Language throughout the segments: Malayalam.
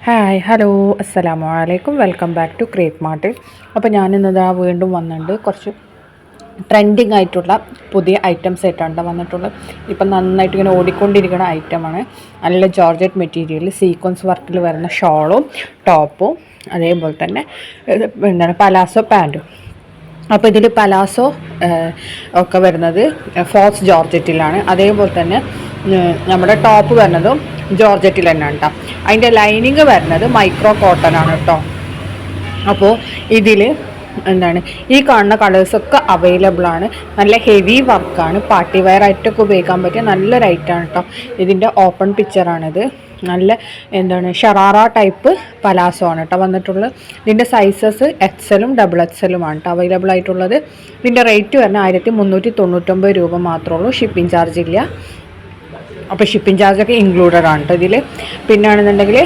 ഹായ് ഹലോ അസ്സലാമു അലൈക്കും welcome back to Crepe Mart. അപ്പോൾ ഞാനിന്നതാ വീണ്ടും വന്നിട്ടുണ്ട്. കുറച്ച് ട്രെൻഡിങ് ആയിട്ടുള്ള പുതിയ ഐറ്റംസ് ആയിട്ടാണ് വന്നിട്ടുള്ളത്. ഇപ്പം നന്നായിട്ട് ഇങ്ങനെ ഓടിക്കൊണ്ടിരിക്കുന്ന ഐറ്റമാണ്. നല്ല ജോർജറ്റ് മെറ്റീരിയൽ സീക്വൻസ് വർക്കിൽ വരുന്ന ഷോളും ടോപ്പും അതേപോലെ തന്നെ പലാസോ പാൻറ്റും. അപ്പോൾ ഇതിൽ പലാസോ ഒക്കെ വരുന്നത് ഫോക്സ് ജോർജറ്റിലാണ്. അതേപോലെ തന്നെ നമ്മുടെ ടോപ്പ് വരുന്നതും ജോർജറ്റിൽ തന്നെയാണ് കേട്ടോ. അതിൻ്റെ ലൈനിങ് വരുന്നത് മൈക്രോ കോട്ടൺ ആണ് കേട്ടോ. അപ്പോൾ ഇതിൽ ഈ കാണുന്ന കളേഴ്സൊക്കെ അവൈലബിൾ ആണ്. നല്ല ഹെവി വർക്കാണ്. പാർട്ടി വെയർ ആയിട്ടൊക്കെ ഉപയോഗിക്കാൻ പറ്റിയ നല്ലൊരു ഐറ്റമാണ് കേട്ടോ. ഇതിൻ്റെ ഓപ്പൺ പിക്ചറാണിത്. നല്ല ഷറാറ ടൈപ്പ് പലാസോ ആണ് കേട്ടോ വന്നിട്ടുള്ളത്. ഇതിൻ്റെ സൈസസ് എക്സലും ഡബിൾ എക്സലുമാണ് കേട്ടോ അവൈലബിൾ ആയിട്ടുള്ളത്. ഇതിൻ്റെ റേറ്റ് വരുന്നത് 1399 രൂപ മാത്രമേ ഉള്ളൂ. ഷിപ്പിംഗ് ചാർജ് ഇല്ല. അപ്പോൾ ഷിപ്പിംഗ് ചാർജൊക്കെ ഇൻക്ലൂഡഡ് ആണ് കേട്ടോ ഇതിൽ. പിന്നെ ആണെന്നുണ്ടെങ്കിൽ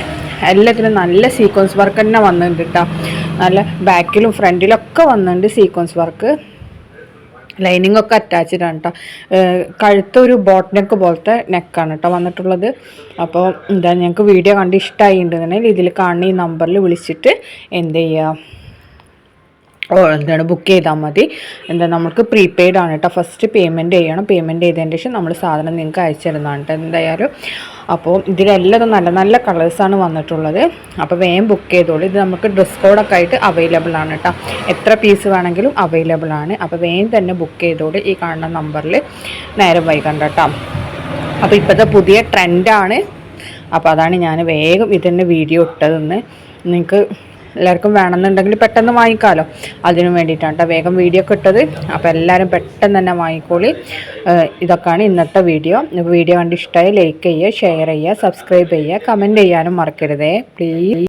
എല്ലാത്തിനും നല്ല സീക്വൻസ് വർക്ക് തന്നെ വന്നിട്ടുണ്ട് കേട്ടോ. നല്ല ബാക്കിലും ഫ്രണ്ടിലൊക്കെ വന്നിട്ടുണ്ട് സീക്വൻസ് വർക്ക്. ലൈനിങ് ഒക്കെ അറ്റാച്ച്ഡ് ആണ് കേട്ടോ. കഴുത്തൊരു ബോട്ട് നെക്ക് പോലത്തെ നെക്കാണ് കേട്ടോ വന്നിട്ടുള്ളത്. അപ്പോൾ ഞങ്ങൾക്ക് വീഡിയോ കണ്ട് ഇഷ്ടമായിട്ടുണ്ടെന്നുണ്ടെങ്കിൽ ഇതിൽ കാണുന്ന ഈ നമ്പറിൽ വിളിച്ചിട്ട് ബുക്ക് ചെയ്താൽ മതി. നമുക്ക് പ്രീപെയ്ഡ് ആണ് കേട്ടോ. ഫസ്റ്റ് പേയ്മെൻറ്റ് ചെയ്യണം. പേയ്മെൻറ്റ് ചെയ്തതിന് ശേഷം നമ്മൾ സാധനം നിങ്ങൾക്ക് അയച്ചു തരുന്നതാണ് കേട്ടോ എന്തായാലും. അപ്പോൾ ഇതിലെല്ലാം നല്ല നല്ല കളേഴ്സാണ് വന്നിട്ടുള്ളത്. അപ്പോൾ വേഗം ബുക്ക് ചെയ്തോളൂ. ഇത് നമുക്ക് ഡ്രസ് കോഡൊക്കെ ആയിട്ട് അവൈലബിൾ ആണ് കേട്ടോ. എത്ര പീസ് വേണമെങ്കിലും അവൈലബിൾ ആണ്. അപ്പോൾ വേഗം തന്നെ ബുക്ക് ചെയ്തോളൂ. ഈ കാണുന്ന നമ്പറിൽ നേരം വൈകണ്ട കേട്ടോ. അപ്പോൾ ഇപ്പോഴത്തെ പുതിയ ട്രെൻഡാണ്. അപ്പോൾ അതാണ് ഞാൻ വേഗം ഇതിൻ്റെ വീഡിയോ ഇട്ടതെന്ന്. നിങ്ങൾക്ക് എല്ലാവർക്കും വേണമെന്നുണ്ടെങ്കിൽ പെട്ടെന്ന് വാങ്ങിക്കാമല്ലോ, അതിനു വേണ്ടിയിട്ടാണ് കേട്ടോ വേഗം വീഡിയോ ഒക്കെ ഇട്ടത്. അപ്പോൾ എല്ലാവരും പെട്ടെന്ന് തന്നെ വാങ്ങിക്കോളി. ഇതൊക്കെയാണ് ഇന്നത്തെ വീഡിയോ. വീഡിയോ കണ്ട് ഇഷ്ടമായി ലൈക്ക് ചെയ്യുക, ഷെയർ ചെയ്യുക, സബ്സ്ക്രൈബ് ചെയ്യുക, കമൻറ്റ് ചെയ്യാനും മറക്കരുതേ പ്ലീസ്.